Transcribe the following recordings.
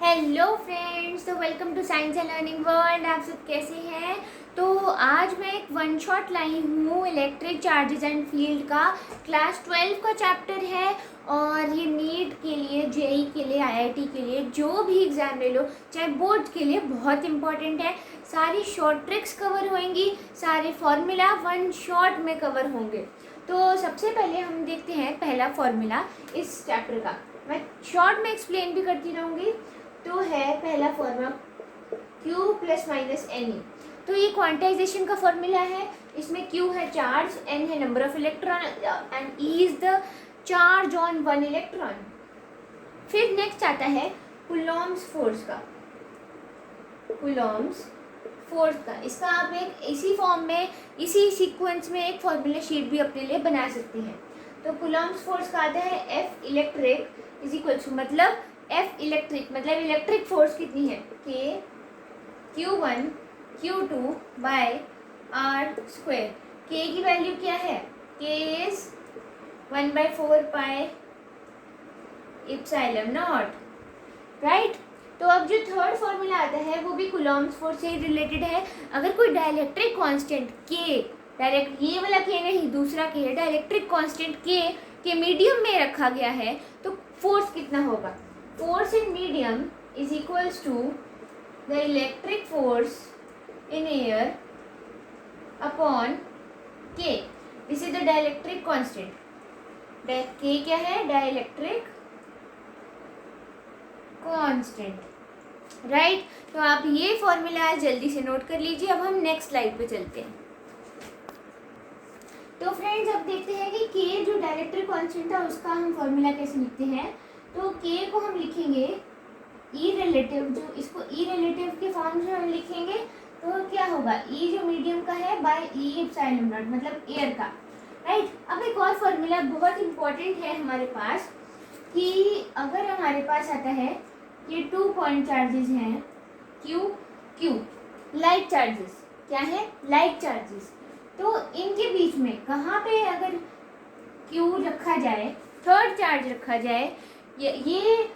Hello friends, तो welcome to science and learning world. आप सब कैसे हैं? तो आज मैं एक वन शॉट लाई हूँ इलेक्ट्रिक चार्जेस एंड फील्ड का। क्लास 12 का चैप्टर है और ये नीट के लिए, जेई के लिए, आईआईटी के लिए, जो भी एग्ज़ाम ले लो, चाहे बोर्ड के लिए, बहुत इंपॉर्टेंट है। सारी शॉर्ट ट्रिक्स कवर होंगी, सारे फॉर्मूला वन शॉट में कवर होंगे। तो सबसे पहले हम देखते हैं पहला फॉर्मूला इस चैप्टर का। मैं शॉर्ट में एक्सप्लेन भी करती रहूँगी। तो है पहला formula Q plus minus N. तो ये क्वांटाइजेशन का फॉर्मूला है। इसमें Q है चार्ज, N है number of electron and E is the charge on one electron. फिर नेक्स्ट आता है कूलॉम्स फोर्स का। कूलॉम्स फोर्स का इसका आप एक इसी फॉर्म में, इसी सीक्वेंस में एक फॉर्मूला शीट भी अपने लिए बना सकते हैं। तो कूलॉम्स फोर्स का आता है F electric is equal to, मतलब F इलेक्ट्रिक मतलब इलेक्ट्रिक फोर्स कितनी है, K Q1 Q2 by R square. K की वैल्यू क्या है, K is 1/4 pi epsilon naught, right. तो अब जो थर्ड फॉर्मूला आता है वो भी कूलॉम्स फोर्स से रिलेटेड है। अगर कोई डाइलेक्ट्रिक कांस्टेंट K, डायरेक्ट ये वाला K नहीं, दूसरा K है, डाइलेक्ट्रिक कांस्टेंट K के मीडियम में रखा गया है तो फोर्स कितना होगा, force in medium is equals to the electric force in air upon K. This is the dielectric constant. K क्या है, dielectric constant, राइट। तो आप ये फॉर्मूला जल्दी से नोट कर लीजिए। अब हम नेक्स्ट स्लाइड पे चलते हैं। तो फ्रेंड्स अब देखते हैं कि K जो डाइलेक्ट्रिक कांस्टेंट था उसका हम फॉर्मूला कैसे लिखते हैं। तो K को हम लिखेंगे E रिलेटिव, जो इसको E रिलेटिव के फॉर्म से हम लिखेंगे तो क्या होगा, E जो मीडियम का है बाय E एप्सिलॉन नॉट मतलब एयर का, राइट। अब एक और फॉर्मूला बहुत इंपॉर्टेंट है हमारे पास कि अगर हमारे पास आता है ये 2 पॉइंट चार्जेस हैं Q लाइक चार्जेस, क्या है, लाइक चार्जेस। तो इनके बीच में कहाँ पे अगर Q रखा जाए, थर्ड चार्ज रखा जाए, ये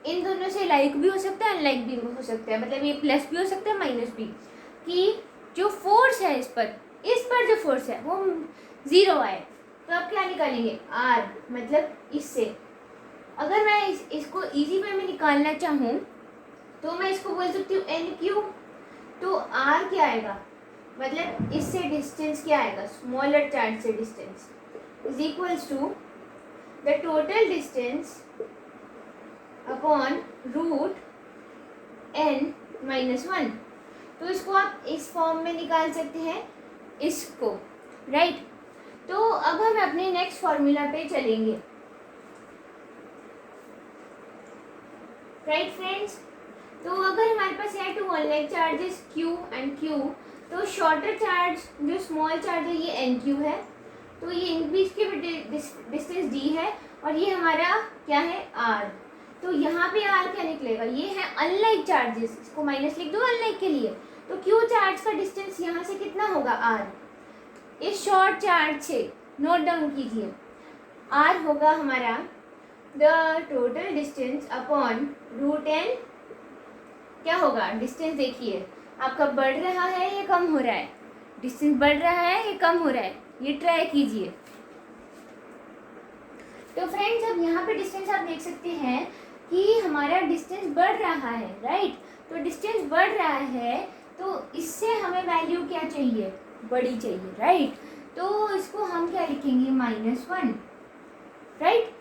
इन दोनों से लाइक भी हो सकता है, अनलाइक भी हो सकता है, मतलब ये प्लस भी हो सकता है, माइनस भी। कि जो फोर्स है इस पर जो फोर्स है वो 0 आए तो आप क्या निकालेंगे, R, मतलब इससे। अगर मैं इसको इजी वे में निकालना चाहूँ तो मैं इसको बोल सकती हूँ NQ। तो R क्या आएगा, मतलब इससे डिस्टेंस क्या आएगा, स्मॉलर चार्ज से distance is equals to the total distance upon root n-1। तो इसको आप इस फॉर्म में निकाल सकते हैं, इसको, राइट। तो अब हम अपने नेक्स्ट फॉर्मूला पे चलेंगे, राइट फ्रेंड्स। तो अगर हमारे पास है two unlike charges Q and Q, तो शॉर्टर चार्ज जो स्मॉल चार्ज है ये NQ है, तो ये इन बीच के डिस्टेंस D है और ये हमारा क्या है, R। तो यहाँ पे R क्या निकलेगा, ये है अनलाइक चार्जेस, इसको माइनस लिख दो अनलाइक के लिए। तो Q चार्ज का डिस्टेंस यहाँ से कितना होगा, R। इस शॉर्ट चार्ज से नोट डाउन कीजिए, R होगा हमारा the total distance upon root n। क्या होगा, डिस्टेंस देखिए आपका बढ़ रहा है या कम हो रहा है, डिस्टेंस बढ़ रहा है या कम हो रहा है, ये ट्राई कीजिए। तो फ्रेंड्स अब यहाँ पे डिस्टेंस आप देख सकते हैं कि हमारा डिस्टेंस बढ़ रहा है, राइट। तो डिस्टेंस बढ़ रहा है तो इससे हमें वैल्यू क्या चाहिए, बड़ी चाहिए, राइट। तो इसको हम क्या लिखेंगे, -1, राइट।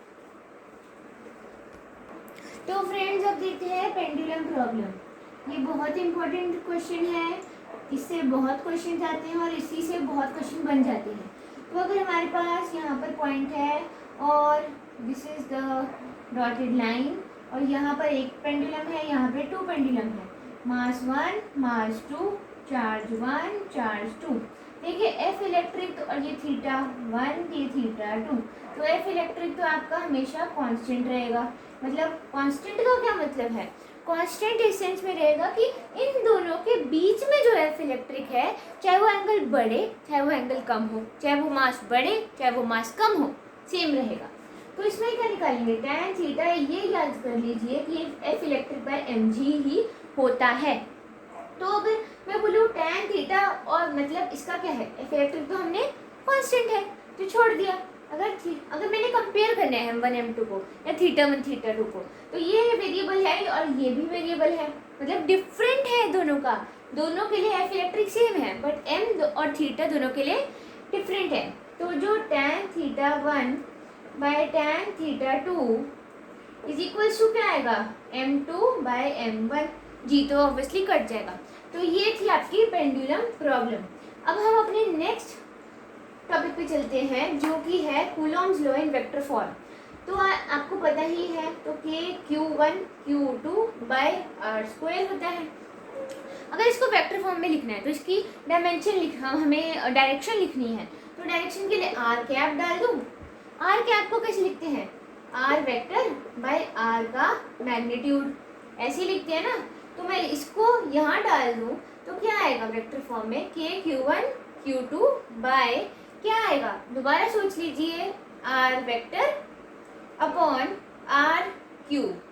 तो फ्रेंड्स अब देखते हैं पेंडुलम प्रॉब्लम। ये बहुत इंपॉर्टेंट क्वेश्चन है, इससे बहुत क्वेश्चन आते हैं और इसी से बहुत क्वेश्चन बन जाते हैं। तो अगर हमारे पास यहाँ पर पॉइंट है और this is the dotted line और यहाँ पर एक पेंडुलम है, यहाँ पे 2 पेंडुलम है, मास 1 मास 2, चार्ज 1 चार्ज 2। देखिए F इलेक्ट्रिक तो, और ये θ1 ये θ2, तो F इलेक्ट्रिक तो आपका हमेशा कांस्टेंट रहेगा। मतलब कांस्टेंट का क्या मतलब है, कांस्टेंट इस सेंस में रहेगा कि इन दोनों के बीच में जो F इलेक्ट्रिक है, चाहे वो एंगल बढ़े चाहे वो एंगल कम हो, चाहे वो मास बढ़े चाहे वो मास कम हो, सेम रहेगा। तो इसमें क्या निकालेंगे, tan थीटा, ये याद कर लीजिए कि F electric by by m g ही होता है। तो अगर मैं बोलूँ tan थीटा और मतलब इसका क्या है, एफ इलेक्ट्रिक तो हमने कांस्टेंट है तो छोड़ दिया। अगर मैंने कंपेयर करना है m1 m2 को या θ1 θ2 को, तो ये वेरिएबल है और ये भी वेरिएबल है, मतलब डिफरेंट है दोनों का। दोनों के लिए एफ इलेक्ट्रिक सेम है बट m और थीटा दोनों के लिए डिफरेंट है। तो जो tan θ1 by tan θ2 is equals to क्या आएगा, m2 बाय m1। जी तो ऑब्वियसली कट जाएगा। तो ये थी आपकी पेंडुलम प्रॉब्लम। अब हम अपने नेक्स्ट टॉपिक पे चलते हैं जो कि है Coulomb's law in vector form. तो आपको पता ही है, तो k q1 q2 by r square होता है। अगर इसको वेक्टर फॉर्म में लिखना है तो इसकी डायमेंशन लिखना, हमें डायरेक्शन लिखनी है। तो डायरेक्शन के लिए r कैप डाल दूँ। r कैप को कैसे लिखते हैं, r वेक्टर बाय r का मैग्नीट्यूड, ऐसे लिखते हैं ना। तो मैं इसको यहाँ डाल दूँ तो क्या आएगा वेक्टर फॉर्म में, k q1 q2 बाय क्या आएगा, दोबारा सोच लीजिए, r vector upon r cube.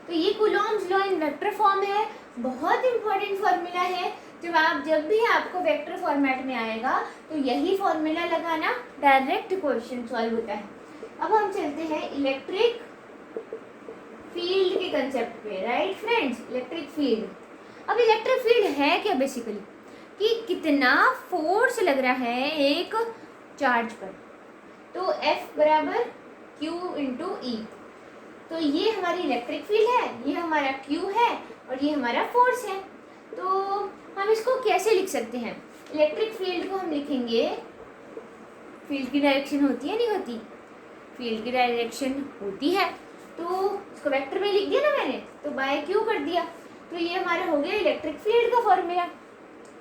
तो ये Coulomb's law in vector form है, बहुत इंपॉर्टेंट फॉर्मूला है। जब भी आपको वेक्टर फॉर्मेट में आएगा तो यही फॉर्मूला लगाना, डायरेक्ट क्वेश्चन सॉल्व होता है। अब हम चलते हैं इलेक्ट्रिक फील्ड के कंसेप्ट पे, राइट फ्रेंड्स। इलेक्ट्रिक फील्ड, अब इलेक्ट्रिक फील्ड है क्या बेसिकली, कि कितना फोर्स लग रहा है एक चार्ज पर। तो F बराबर Q इंटू ई। तो ये हमारी इलेक्ट्रिक फील्ड है, ये हमारा Q है और ये हमारा फोर्स है। तो हम इसको कैसे लिख सकते हैं, इलेक्ट्रिक फील्ड को हम लिखेंगे, फील्ड की डायरेक्शन होती है नहीं होती, फील्ड की डायरेक्शन होती है, तो इसको वेक्टर में लिख दिया ना मैंने, तो बाय Q कर दिया। तो ये हमारा हो गया इलेक्ट्रिक फील्ड का फॉर्मूला,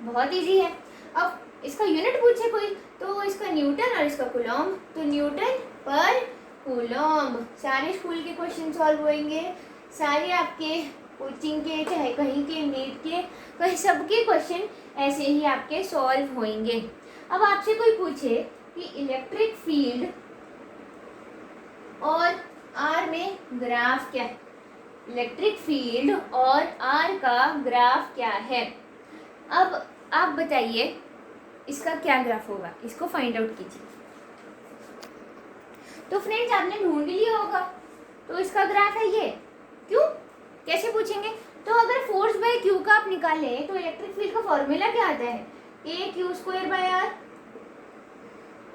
बहुत इजी है। अब इसका यूनिट पूछे कोई तो इसका न्यूटन और इसका कूलॉम, तो न्यूटन पर कूलॉम। सारे स्कूल के क्वेश्चन सॉल्व होंगे, सारे आपके कोचिंग के, चाहे कहीं के, नीट के, कहीं सबके क्वेश्चन ऐसे ही आपके सॉल्व होंगे। अब आपसे कोई पूछे कि इलेक्ट्रिक फील्ड और आर में ग्राफ क्या है, इलेक्ट्रिक फील्ड और आर का ग्राफ क्या है। अब आप बताइए इसका क्या ग्राफ होगा, इसको फाइंड आउट कीजिए। तो फ्रेंड्स आपने ढूंढ लिया होगा, तो इसका ग्राफ है ये। क्यों, कैसे पूछेंगे, तो अगर फोर्स बाय क्यू का आप निकालें तो इलेक्ट्रिक फील्ड का फॉर्मूला क्या आता है, के क्यू स्क्वायर बाय आर,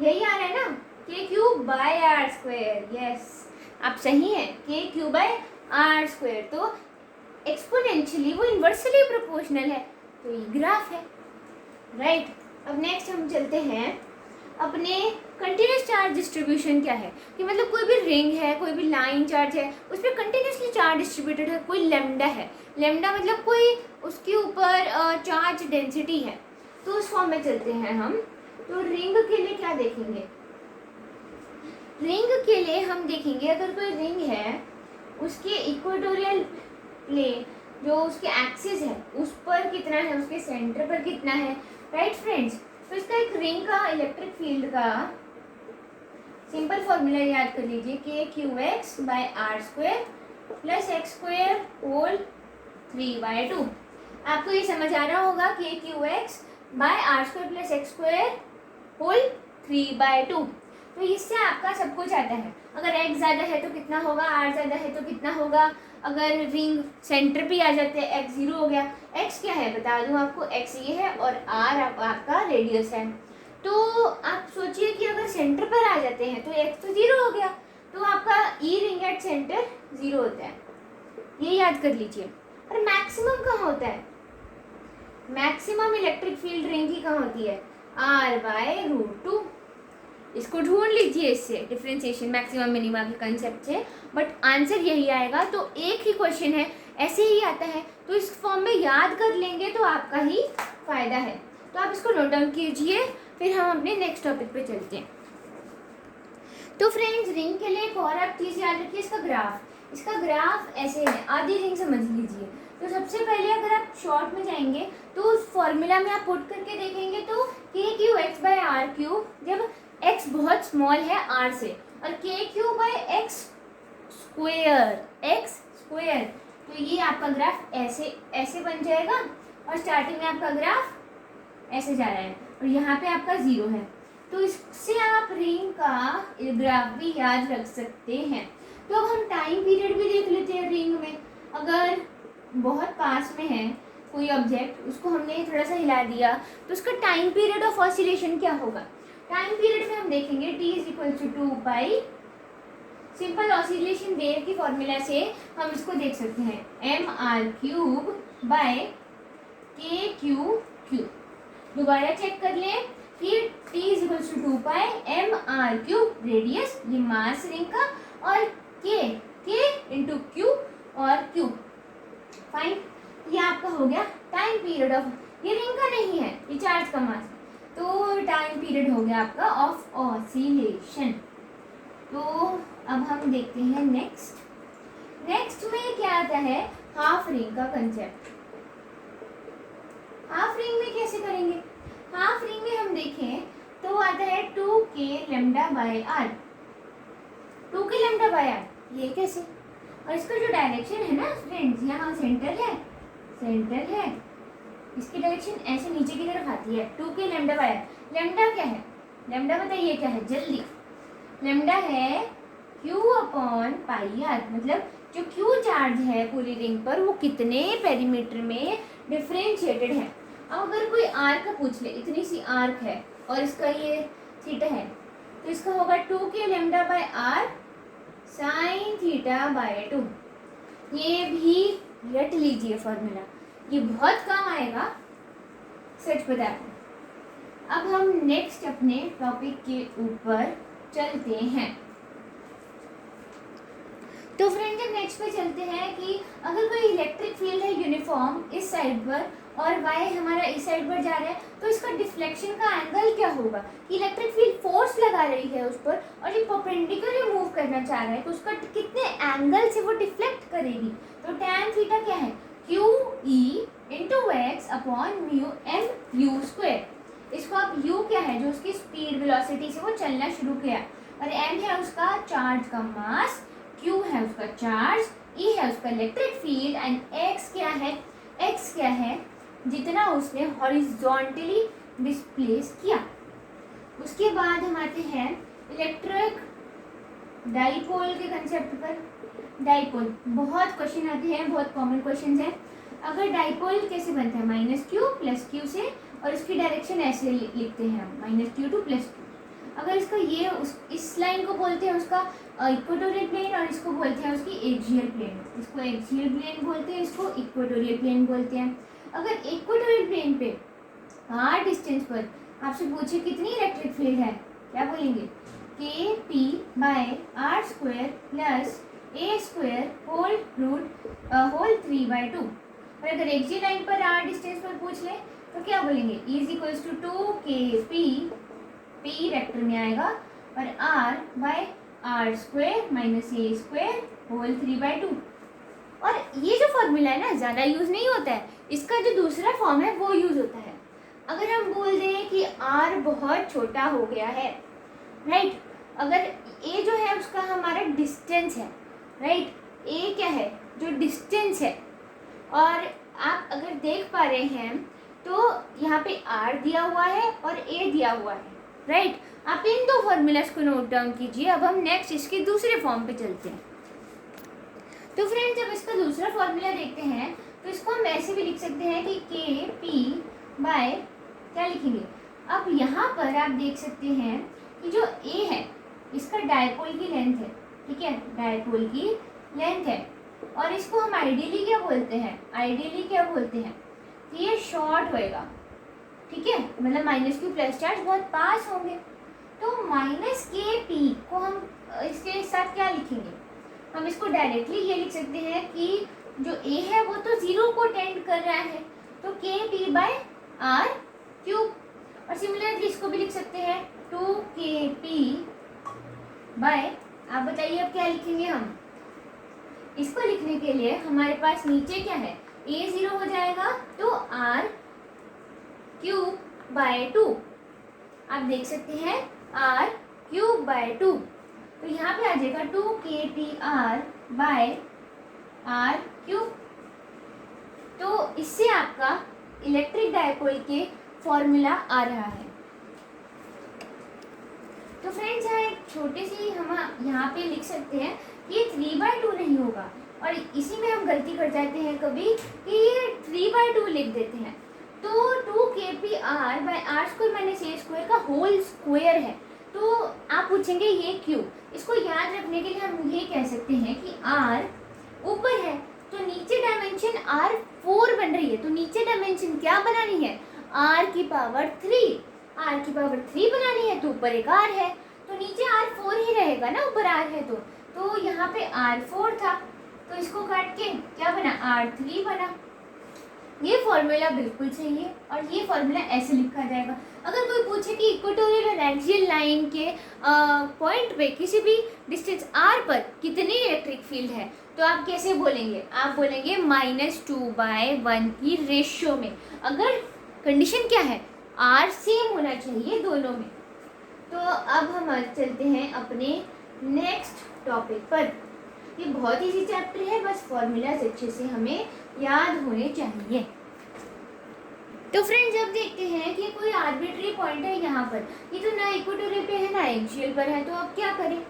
यही आ रहा है ना, K Q by R square. Yes, आप सही हैं, K Q by R square. तो एक्सपोनेंशियली वो इन्वर्सली प्रोपोर्शनल है, तो ये ग्राफ है, राइट। अब नेक्स्ट हम चलते हैं अपने कंटिन्यूस चार्ज डिस्ट्रीब्यूशन क्या है, कि मतलब कोई भी रिंग है, कोई भी लाइन चार्ज है, उस पर कंटिन्यूसली चार्ज डिस्ट्रीब्यूटेड है, कोई लेमडा है, लेमडा मतलब कोई उसके ऊपर चार्ज डेंसिटी है। तो उस फॉर्म में चलते हैं हम। तो रिंग के लिए क्या देखेंगे, रिंग के लिए हम देखेंगे अगर कोई रिंग है उसके इक्वेटोरियल प्लेन जो उसके एक्सिस है उस पर कितना है, उसके सेंटर पर कितना है, राइट फ्रेंड्स। तो इसका एक रिंग का इलेक्ट्रिक फील्ड का सिंपल फॉर्मूला याद कर लीजिए, K Q X by R square plus X square whole 3/2। आपको ये समझ आ रहा होगा, K Q X by R square plus X square whole 3/2। तो इससे आपका सब कुछ आता है, अगर x ज़्यादा है तो कितना होगा, r ज़्यादा है तो कितना होगा, अगर रिंग सेंटर पे आ जाते हैं x 0 हो गया। x क्या है बता दूं आपको, x ये है और r आपका रेडियस है। तो आप सोचिए कि अगर सेंटर पर आ जाते हैं तो x तो 0 हो गया, तो आपका ई रिंग एट सेंटर 0 होता है, ये याद कर लीजिए। और मैक्सिमम कहाँ होता है, मैक्सिमम इलेक्ट्रिक फील्ड रिंग की कहाँ होती है, r/√2। इसको ढूंढ लीजिए इससे, डिफरेंशिएशन मैक्सिमम मिनिमम के कंसेप्ट से, बट आंसर यही आएगा। तो एक ही क्वेश्चन है, ऐसे ही आता है, तो इस फॉर्म में याद कर लेंगे तो आपका ही फायदा है। तो आप इसको नोट डाउन कीजिए, फिर हम अपने नेक्स्ट टॉपिक पे चलते हैं। तो फ्रेंड्स रिंग के लिए एक और आप चीज़ याद रखिए, इसका ग्राफ, इसका ग्राफ ऐसे है, आधी रिंग समझ लीजिए। तो सबसे पहले अगर आप शॉर्ट में जाएंगे तो उस फॉर्मूला में आप पुट करके देखेंगे, तो K Q X by R cube, जब x बहुत स्मॉल है r से, और के क्यू बाय एक्स स्क्वेयर, तो ये आपका ग्राफ ऐसे ऐसे बन जाएगा और स्टार्टिंग में आपका ग्राफ ऐसे जा रहा है और यहाँ पे आपका 0 है। तो इससे आप रिंग का ग्राफ भी याद रख सकते हैं। तो अब हम टाइम पीरियड भी देख लेते हैं रिंग में। अगर बहुत पास में है कोई ऑब्जेक्ट, उसको हमने थोड़ा सा हिला दिया तो उसका टाइम पीरियड ऑफ ऑसिलेशन क्या होगा। टाइम पीरियड में हम देखेंगे t is equal to 2 simple oscillation wave की फॉर्मूला से हम इसको देख सकते हैं mr³ बाय k⁵ दोबारा चेक कर लें फिर t is equal to 2 radius, ये मास रिंग का, और k इंटू q और q। फाइन, ये आपका हो गया टाइम पीरियड ऑफ, ये रिंग का नहीं है, ये चार्ज का मास, तो टाइम पीरियड हो गया आपका ऑफ ऑसिलेशन। तो अब हम देखते हैं नेक्स्ट में क्या आता है, हाफ रिंग का कंसेप्ट। हाफ रिंग में कैसे करेंगे, हाफ रिंग में हम देखें तो आता है 2k lambda by r, 2k lambda by r, ये कैसे, और इसका जो डायरेक्शन है ना फ्रेंड्स, यहाँ सेंटर है, इसकी डायरेक्शन ऐसे नीचे की तरफ आती है, 2k lambda by r। Lambda क्या है, लैम्डा बताइए क्या है जल्दी, लैम्डा है q/πr, मतलब जो q चार्ज है पूरी रिंग पर वो कितने पेरीमीटर में डिफरेंशिएटेड है। अब अगर कोई आर्क पूछ ले, इतनी सी आर्क है और इसका ये थीटा है, तो इसका होगा 2k lambda by r sine theta by 2। ये भी रट लीजिए फॉर्मूला, ये बहुत काम आएगा, सच बता दूं। अब हम नेक्स्ट अपने टॉपिक के ऊपर चलते हैं। तो फ्रेंड्स जब नेक्स्ट पे चलते हैं कि अगर कोई इलेक्ट्रिक फील्ड है यूनिफॉर्म इस साइड पर और वाई हमारा इस साइड पर जा रहा है, तो इसका डिफ्लेक्शन का एंगल क्या होगा। इलेक्ट्रिक फील्ड फोर्स लगा रही है उस पर और ये परपेंडिकुलर मूव करना चाह रहा है, तो उसका कितने एंगल से वो डिफ्लेक्ट करेगी। तो tan थीटा क्या है, QE into X upon mu M U square. इसको आप u क्या है, जो उसकी स्पीड वेलोसिटी से वो चलना शुरू किया, और m है उसका चार्ज का मास, q है उसका चार्ज, E है उसका इलेक्ट्रिक फील्ड, एंड x क्या है जितना उसने हॉरिजॉन्टली डिस्प्लेस किया। उसके बाद हम आते हैं इलेक्ट्रिक डाइपोल के कंसेप्ट पर। डाइपोल बहुत क्वेश्चन आते हैं, बहुत कॉमन क्वेश्चन है। अगर डाइपोल कैसे बनता है, -q प्लस q से, और इसकी डायरेक्शन ऐसे लिखते हैं हम -q टू +q। अगर इसको ये इस लाइन को बोलते हैं उसका इक्वेटोरियल प्लेन, और इसको बोलते हैं उसकी एक्सियल प्लेन। इसको एक्सियल प्लेन बोलते हैं, इसको इक्वेटोरियल प्लेन बोलते हैं। अगर इक्वेटोरियल प्लेन पे r डिस्टेंस पर आपसे पूछे कितनी इलेक्ट्रिक फील्ड है, क्या बोलेंगे, kp/r² प्लस a² होल 3/2। और अगर एक्सियल लाइन पर r डिस्टेंस पर पूछ ले तो क्या बोलेंगे, E = 2kp, p वेक्टर में आएगा, और r/r² - a² होल 3/2। और ये जो फॉर्मूला है ना ज़्यादा यूज़ नहीं होता है, इसका जो दूसरा फॉर्म है वो यूज़ होता है। अगर हम बोल दें कि r बहुत छोटा हो गया है, राइट, अगर a जो है उसका हमारा डिस्टेंस है, राइट, a क्या है जो डिस्टेंस है, और आप अगर देख पा रहे हैं तो यहाँ पे r दिया हुआ है और a दिया हुआ है, राइट। आप इन दो फॉर्मूलाज को नोट डाउन कीजिए। अब हम नेक्स्ट इसके दूसरे फॉर्म पे चलते हैं। तो फ्रेंड्स जब इसका दूसरा फॉर्मूला देखते हैं तो इसको हम ऐसे भी लिख सकते हैं कि kp बाय क्या लिखेंगे। अब यहाँ पर आप देख सकते हैं कि जो a है इसका डायपोल की लेंथ है, ठीक है, डायपोल की लेंथ है, और इसको हम आइडियली क्या बोलते हैं, कि ये शॉर्ट होएगा, ठीक है, मतलब -q प्लस चार्ज बहुत पास होंगे। तो -kp को हम इसके साथ क्या लिखेंगे, हम इसको डायरेक्टली ये लिख सकते हैं कि जो a है वो तो 0 को टेंड कर रहा है, तो kp/r³। और सिमिलरली इसको भी लिख सकते हैं 2kp बाय, आप बताइए अब क्या लिखेंगे हम। इसको लिखने के लिए हमारे पास नीचे क्या है, a 0 हो जाएगा तो r³/2। आप देख सकते हैं r³/2, तो यहाँ पे आ जाएगा 2kpr बाय आर क्यूब। तो इससे आपका इलेक्ट्रिक डायपोल के फॉर्मूला आ रहा है। तो फ्रेंड्स यहाँ एक छोटी सी हम यहाँ पे लिख सकते हैं कि ये 3/2 नहीं होगा, और इसी में हम गलती कर जाते हैं कभी कि ये 3/2 लिख देते हैं। तो 2kpr/r² - a² का होल स्क्वायर है। तो आप पूछेंगे ये क्यों? इसको याद रखने के लिए हम ये कह सकते हैं कि r ऊपर है तो नीचे डायमेंशन r4 बन रही है, तो नीचे डायमेंशन क्या बनानी है? r⁻3 बनानी है, तो ऊपर एक r है तो नीचे r4 ही रहेगा ना, ऊपर r है तो यहाँ पे r4 था तो इसको काट के क्या बना? r3 बना। ये फॉर्मूला बिल्कुल सही है और ये फॉर्मूला ऐसे लिखा जाएगा। अगर कोई पूछे कि इक्वेटोरियल और एक्सियल लाइन के पॉइंट पे किसी भी डिस्टेंस r पर कितनी इलेक्ट्रिक फील्ड है, तो आप कैसे बोलेंगे? आप बोलेंगे -2/1 की रेशियो में। अगर कंडीशन क्या है? r सेम होना चाहिए दोनों में। तो अब हम चलते हैं अपने नेक्स्ट टॉपिक पर। ये बहुत इजी चैप्टर है, बस फॉर्मूलाज अच्छे से हमें याद होने चाहिए। तो फ्रेंड्स अब देखते हैं कि कोई आर्बिट्री पॉइंट है यहाँ पर, ये तो ना इक्वेटोरियल पे है ना एक्सियल पर है, तो अब क्या करें?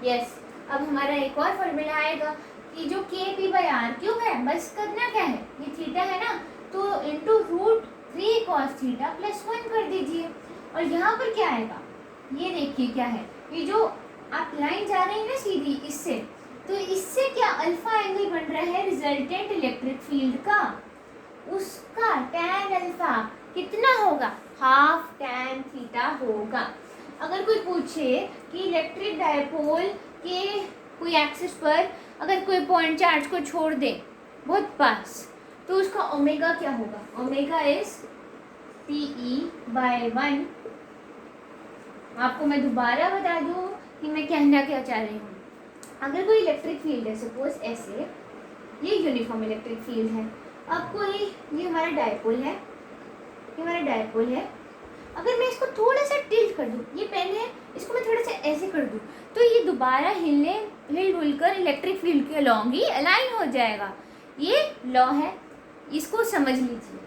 यस, अब हमारा एक और फॉर्मूला आएगा कि जो kp/r³ है, बस करना क्या है? ये थीटा है ना, तो इंटू √3 cos थीटा +1 कर दीजिए। और यहाँ पर क्या आएगा? ये देखिए क्या है, ये जो आप लाइन जा रही है ना सीधी इससे, तो इससे क्या अल्फा एंगल बन रहा है रिजल्टेंट इलेक्ट्रिक फील्ड का, उसका tan अल्फा कितना होगा? हाफ tan थीटा होगा। अगर कोई पूछे कि इलेक्ट्रिक डायपोल के कोई एक्सिस पर अगर कोई पॉइंट चार्ज को छोड़ दे बहुत पास, तो उसका ओमेगा क्या होगा? Omega is Pe/1। आपको मैं दोबारा बता दूं कि मैं कहना क्या चाह रही हूँ। अगर कोई इलेक्ट्रिक फील्ड है, सपोज ऐसे, ये यूनिफॉर्म इलेक्ट्रिक फील्ड है। अब कोई, ये हमारा डायपोल है, ये हमारा डायपोल है। अगर मैं इसको थोड़ा सा टिल्ट कर दूँ, ये पेन है, इसको मैं थोड़ा सा ऐसे कर दूँ, तो ये दोबारा हिल कर इलेक्ट्रिक फील्ड के अलॉन्ग ही अलाइन हो जाएगा। ये लॉ है, इसको समझ लीजिए।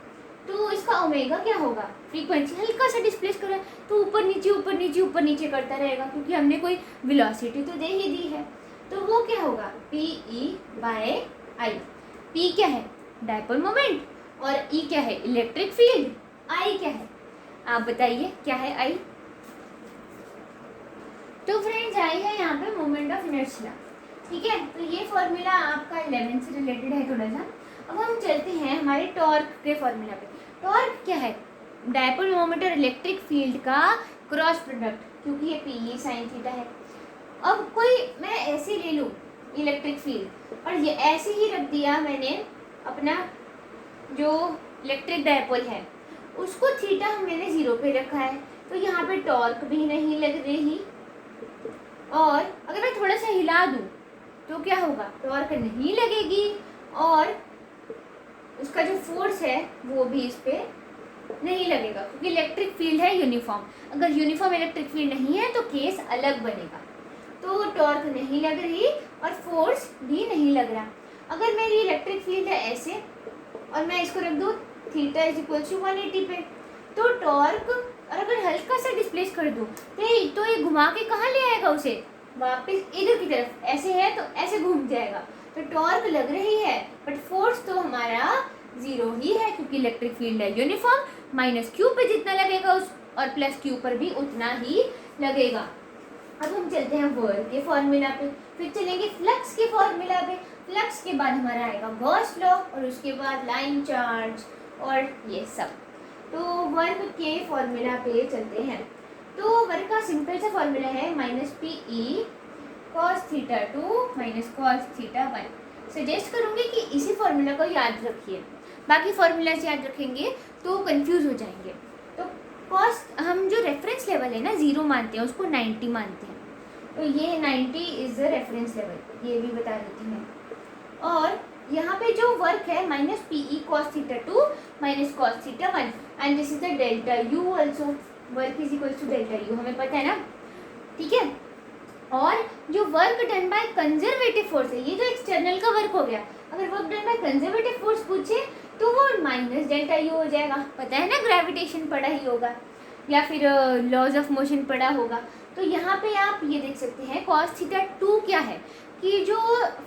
तो इसका ओमेगा क्या होगा? फ्रीक्वेंसी हल्का सा डिस्प्लेस करा तो ऊपर नीचे करता रहेगा, क्योंकि हमने कोई वेलोसिटी तो दे ही दी है। तो वो क्या होगा? Pe/I। P क्या है? डायपोल मोमेंट, और E क्या है? Electric field. I क्या है? आप बताइए क्या है I? तो फ्रेंड्स I है यहाँ पे मोमेंट ऑफ इनर्शिया। ठीक है, तो ये फॉर्मूला आपका 11 से रिलेटेड है थोड़ा सा। अब हम चलते हैं हमारे टॉर्क के फॉर्मूला पे। टॉर्क क्या है? डायपोल मोमेंट और इलेक्ट्रिक फील्ड का क्रॉस प्रोडक्ट, क्योंकि ये Pe sin थीटा है। अब कोई मैं ऐसे ले लूँ इलेक्ट्रिक फील्ड, और ये ऐसे ही रख दिया मैंने अपना जो इलेक्ट्रिक डायपोल है, उसको थीटा मैंने 0 पे रखा है, तो यहाँ पे टॉर्क भी नहीं लग रही। और अगर मैं थोड़ा सा हिला दूँ तो क्या होगा? टॉर्क नहीं लगेगी, और उसका जो फोर्स है वो भी इस पर नहीं लगेगा, क्योंकि इलेक्ट्रिक फील्ड है यूनिफॉर्म। अगर यूनिफॉर्म इलेक्ट्रिक फील्ड नहीं है तो केस अलग बनेगा। तो टॉर्क नहीं लग रही और फोर्स भी नहीं लग रहा। अगर मेरी इलेक्ट्रिक फील्ड है ऐसे, और मैं इसको रख दूँ थीटा = 180 पे, तो टॉर्क, और अगर हल्का सा डिस्प्लेस कर दूँ तो ये घुमा के कहाँ ले आएगा उसे? वापस इधर की तरफ। ऐसे है तो ऐसे घूम जाएगा, तो टॉर्क लग रही है, बट फोर्स तो हमारा 0 ही है, क्योंकि इलेक्ट्रिक फील्ड है यूनिफॉर्म। -q पे जितना लगेगा उस, और +q पर भी उतना ही लगेगा। अब हम चलते हैं वर्क के फॉर्मूला पे, फिर चलेंगे फ्लक्स के फॉर्मूला पे। फ्लक्स के बाद हमारा आएगा गॉस लॉ, और उसके बाद लाइन चार्ज और ये सब। तो वर्क के फॉर्मूला पे चलते हैं। तो वर्क का सिंपल सा फॉर्मूला है -Pe cos θ2 - cos θ1। सजेस्ट करूँगी कि इसी फॉर्मूला को याद रखिए, बाकी फॉर्मूलाज याद रखेंगे तो कंफ्यूज हो जाएंगे। तो कॉस, हम जो रेफरेंस लेवल है ना 0 मानते हैं, उसको 90 मानते हैं, तो ये 90 इज़ द रेफरेंस लेवल, ये भी बता देती हैं। और यहाँ पे जो वर्क है -Pe cos θ2 - cos θ1, and this is the delta U also. Work is equal to delta U, हमें पता है ना। ठीक है, और जो work done by conservative force है, ये तो एक्सटर्नल का वर्क हो गया, अगर work done by conservative force पूछे तो वो माइनस डेल्टा यू हो जाएगा। पता है ना, ग्रेविटेशन पढ़ा ही होगा या फिर लॉज ऑफ मोशन पढ़ा होगा। तो यहाँ पे आप ये देख सकते हैं cos थीटा 2 क्या है कि जो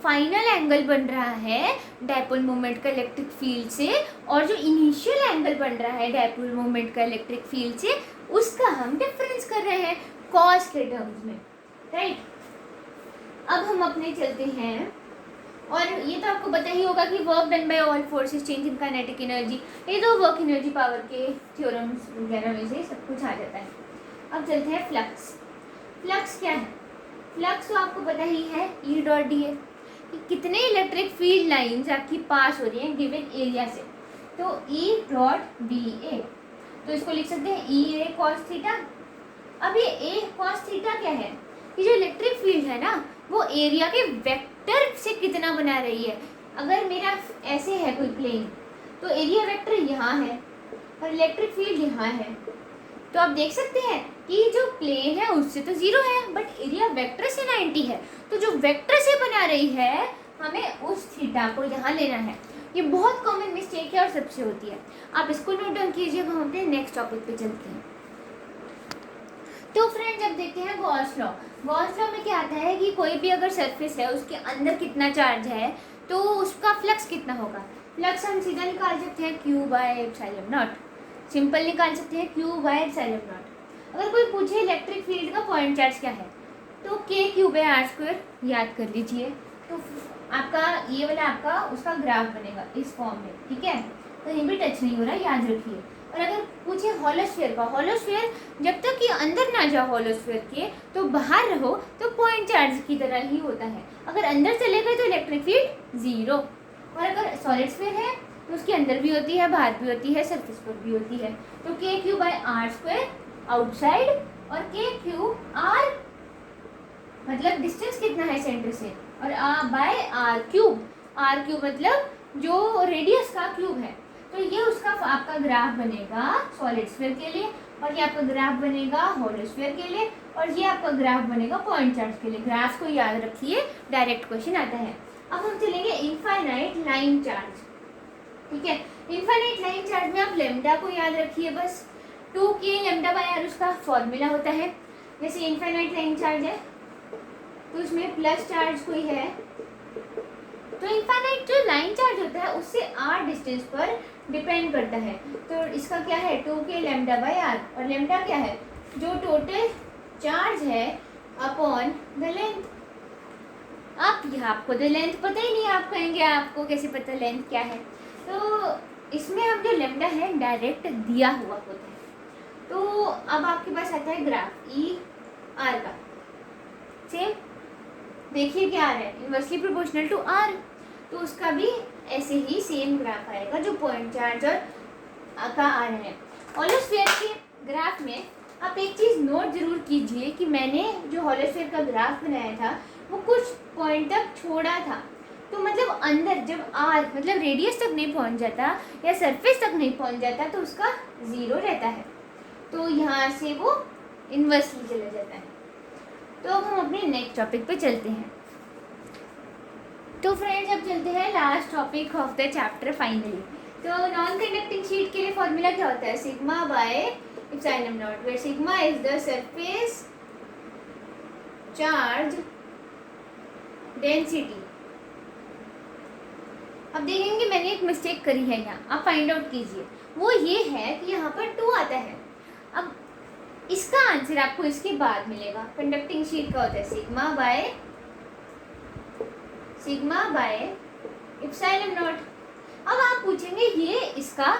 फाइनल एंगल बन रहा है डायपोल मोमेंट का इलेक्ट्रिक फील्ड से और जो इनिशियल एंगल बन रहा है डायपोल मोमेंट का इलेक्ट्रिक फील्ड से, उसका हम डिफरेंस कर रहे हैं cos के टर्म्स में, राइट। अब हम अपने चलते हैं, और ये तो आपको पता ही होगा कि work done bye all forces change in kinetic energy, ये तो वर्क एनर्जी पावर के थ्योरम्स वगैरह में से सब कुछ आ जाता है। अब चलते हैं फ्लक्स। फ्लक्स क्या है? फ्लक्स तो आपको पता ही है ई डॉट डी है कि कितने इलेक्ट्रिक फील्ड लाइंस आपकी पास हो रही हैं गिवन एरिया से, तो ई डॉट बी ए, तो इसको लिख सकते हैं ई ए कॉस थीटा। अब ये ए कॉस थीटा क्या है कि जो इलेक्ट्रिक फील्ड है ना वो एरिया के वेक्टर से कितना बना रही है। अगर मेरा ऐसे है कोई प्लेन तो एरिया वेक्टर यहाँ है और इलेक्ट्रिक फील्ड यहाँ है, तो आप देख सकते हैं कि जो प्लेन है उससे तो 0 है बट एरिया वेक्टर से 90 है, तो जो वेक्टर से बना रही है हमें उस थीटा को यहाँ लेना है। ये बहुत कॉमन मिस्टेक है और सबसे होती है, आप इसको नोट डाउन कीजिए। हम अपने नेक्स्ट टॉपिक पे चलते हैं। तो फ्रेंड्स अब देखते हैं गॉस लॉ। गॉस लॉ में क्या आता है कि कोई भी अगर सरफेस है उसके अंदर कितना चार्ज है तो उसका फ्लक्स कितना होगा। फ्लक्स हम सीधा निकाल सकते हैं Q bye epsilon not, simple निकाल सकते हैं Q बाय एप्सिलॉन नॉट। अगर कोई पूछे इलेक्ट्रिक फील्ड का पॉइंट चार्ज क्या है तो K बाय आर स्क्वायर याद कर लीजिए। तो आपका ये वाला आपका उसका ग्राफ बनेगा इस फॉर्म में, ठीक है, कहीं भी टच नहीं हो रहा, याद रखिए। और अगर पूछे हॉलोस्फीयर का, हॉलोस्फीयर जब तक कि अंदर ना जाओ हॉलोस्फीयर के तो बाहर रहो तो पॉइंट चार्ज की तरह ही होता है, अगर अंदर चले गए तो इलेक्ट्रिक फील्ड 0। और अगर सॉलिड स्फीयर है तो उसके अंदर भी होती है, बाहर भी होती है, सरफेस पर भी होती है। तो K by R square outside और K आर मतलब डिस्टेंस कितना है सेंटर से, और बाय आर क्यूब मतलब जो रेडियस का क्यूब है। तो ये उसका आपका ग्राफ बनेगा सॉलिड स्फीयर के लिए, और ये आपका ग्राफ बनेगा हॉलोस्फीयर के लिए, और ये आपका ग्राफ बनेगा पॉइंट चार्ज के लिए। ग्राफ को याद रखिए, डायरेक्ट क्वेश्चन आता है। अब हम चलेंगे इनफाइनाइट लाइन चार्ज, ठीक है। इनफाइनाइट लाइन चार्ज में आप लेमडा को याद रखिए बस, 2k लेमडा बाय आर उसका फॉर्मूला होता है। जैसे इनफाइनाइट लाइन चार्ज है तो उसमें प्लस चार्ज कोई है, तो इनफाइनाइट जो लाइन चार्ज होता है उससे r डिस्टेंस पर डिपेंड करता है। तो इसका क्या है 2k लेमडा बाय आर, और लेमडा क्या है जो टोटल चार्ज है अपॉन द लेंथ। आप यहाँ आपको तो लेंथ पता ही नहीं, आप कहेंगे आपको कैसे पता लेंथ क्या है, तो इसमें हम जो लेमडा है डायरेक्ट दिया हुआ होता है। तो अब आपके पास आता है ग्राफ ई आर का, सेम देखिए क्या आ रहा है इनवर्सली प्रोपोर्शनल टू आर, तो उसका भी ऐसे ही सेम ग्राफ आएगा जो पॉइंट चार्ज और का आ रहा है। हॉलोस्फीयर के ग्राफ में आप एक चीज़ नोट जरूर कीजिए कि मैंने जो हॉलोस्फीयर का ग्राफ बनाया था वो कुछ पॉइंट तक छोड़ा था, तो मतलब अंदर जब आर मतलब रेडियस तक नहीं पहुंच जाता या सरफेस तक नहीं पहुंच जाता तो उसका 0 रहता है, तो यहाँ से वो इन्वर्सली चला जाता है। तो अब हम अपने नेक्स्ट टॉपिक पे चलते हैं। तो फ्रेंड्स अब चलते हैं last topic of the chapter finally. तो नॉन कंडक्टिंग शीट के लिए फॉर्मूला क्या होता है, sigma by epsilon naught, where sigma is the surface charge density. अब देखेंगे मैंने एक मिस्टेक करी है यहाँ, आप फाइंड आउट कीजिए। वो ये है कि यहाँ पर 2 आता है। अब इसका आंसर आपको इसके बाद मिलेगा। कंडक्टिंग शीट का होता है सिग्मा बाय एप्सिलॉन नॉट। अब आप पूछेंगे ये इसका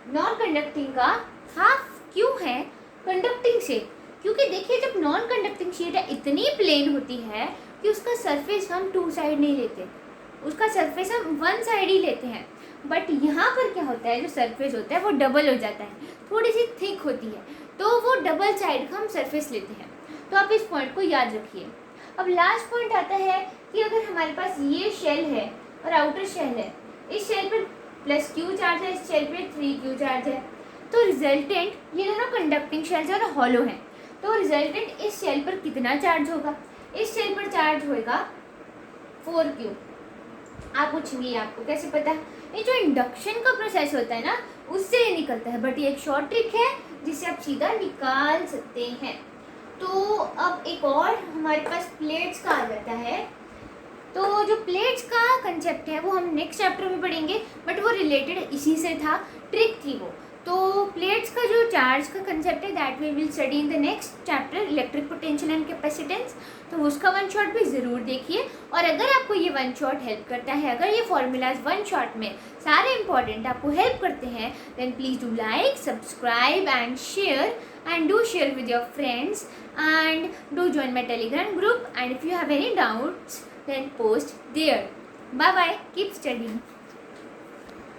नॉन कंडक्टिंग का हाफ क्यों है कंडक्टिंग से, क्योंकि देखिए जब नॉन कंडक्टिंग शीट है इतनी प्लेन होती है कि उसका सरफेस हम 2 साइड नहीं लेते, उसका सरफेस हम 1 साइड ही लेते हैं। बट यहाँ पर क्या होता है, जो सरफेस होता है वो डबल हो जाता है, थोड़ी सी थिक होती है, तो वो डबल साइड का हम सरफेस लेते हैं। तो आप इस पॉइंट को याद रखिए। अब लास्ट पॉइंट आता है कि अगर हमारे पास ये शेल है और आउटर शेल है, इस शेल पर +q चार्ज है, इस शेल पे 3q चार्ज है, तो रिजल्टेंट ये दोनों कंडक्टिंग शेल्स और हॉलो हैं, तो रिजल्टेंट इस शेल पर कितना चार्ज होगा। इस सेल पर चार्ज होएगा 4Q। आप पूछेंगे आपको कैसे पता? ये जो इंडक्शन का प्रोसेस होता है ना, उससे ये निकलता है, बट ये एक शॉर्ट ट्रिक है जिससे आप सीधा निकाल सकते हैं। तो अब एक और हमारे पास प्लेट्स का आ जाता है। तो जो प्लेट्स का कंसेप्ट है वो हम नेक्स्ट चैप्टर में पढ़ेंगे, बट वो रिलेटेड इसी से था, ट्रिक थी वो। तो प्लेट्स का जो चार्ज का कंसेप्ट है that we will study in the next chapter, electric potential and capacitance. तो उसका वन शॉट भी ज़रूर देखिए। और अगर आपको ये वन शॉट हेल्प करता है, अगर ये फॉर्मूलाज वन शॉट में सारे इंपॉर्टेंट आपको हेल्प करते हैं, then please do like, subscribe and share, and do share with your friends, and do join my Telegram group, and if you have any doubts then post there. Bye bye, keep studying.